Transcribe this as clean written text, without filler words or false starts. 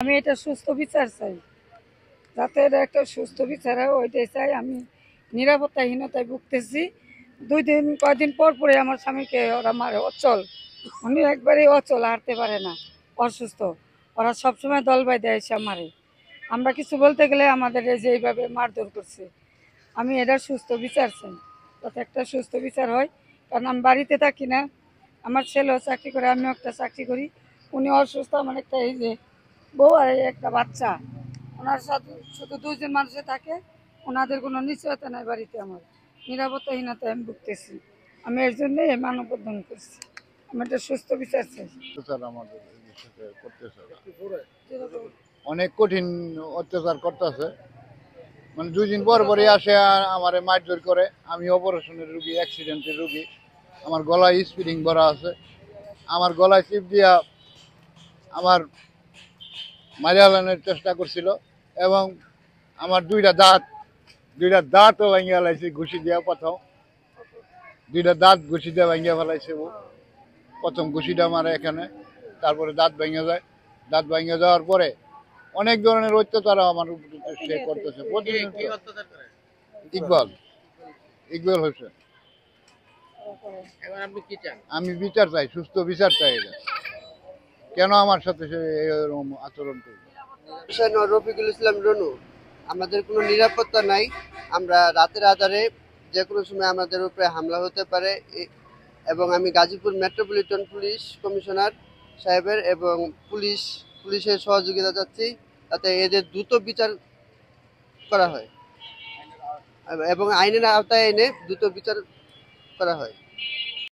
আমি এটা সুস্থ বিচার চাই, যাতে এটা একটা সুস্থ বিচার হয় ওইটাই চাই। আমি নিরাপত্তাহীনতায় ভুগতেছি। কয়দিন পর পরে আমার স্বামীকে ওরা মারে, অচল, উনি একবারে অচল, হাঁটতে পারে না, অসুস্থ। ওরা সবসময় দল বাইরে এসে মারে। আমরা কিছু বলতে গেলে আমাদের এই যে এইভাবে মারধর করছে। আমি এটা সুস্থ বিচার চাই, যাতে একটা সুস্থ বিচার হয়। কারণ আমি বাড়িতে থাকি না, আমার ছেলেও চাকরি করে, আমিও একটা চাকরি করি। উনি অসুস্থ, আমার একটা এই যে বউ আর এই একটা বাচ্চা, ওনার সাথে শুধু দুইজন মানুষে থাকে। ওনাদের কোনো নিশ্চয়তা নাই বাড়িতে। আমার নিরাপত্তাহীনতায় আমি ভুগতেছি। আমি এর জন্যই মানববন্ধন করছি। আমি একটা সুস্থ বিচার চাই। অত্যাচার আমাদের করতেছে, অনেক কঠিন অত্যাচার করতেছে। মানে 2 দিন পর পরই আসে আর আমারে মারধর করে। আমি অপারেশনের রুগী, অ্যাক্সিডেন্টের রুগী। আমার গলায় স্প্রিং ভরা আছে। আমার গলায় চিপ দিয়া আমার মারিয়ালানোর চেষ্টা করছিল এবং আমার দুইটা দাঁতও ভেঙে ফেলাইছে ঘুষি দিয়া। প্রথম 2টা দাঁত ঘুষি দিয়ে ভেঙে ফেলাইছে ও। প্রথম ঘুষিটা মারে এখানে, তারপরে দাঁত ভেঙে যায়। দাঁত ভেঙে যাওয়ার পরে অনেক ধরনের অত্যাচার আমার উপরে সে করতেছে প্রতিনিয়ত। ইকবাল ইকবাল হোসেন। আমি বিচার চাই, সুস্থ বিচার চাই। এটা কেন আমার সাথে সে এরকম আচরণ করবে? রফিকুল ইসলাম রনু। আমাদের কোনো নিরাপত্তা নাই। আমরা রাতের আধারে যে কোনো সময় আমাদের উপরে হামলা হতে পারে, এবং আমি গাজীপুর মেট্রোপলিটন পুলিশ কমিশনার সাহেবের এবং পুলিশের সহযোগিতা চাচ্ছি, যাতে এদের দ্রুত বিচার করা হয় এবং আইনের আওতায় এনে দ্রুত বিচার করা হয়।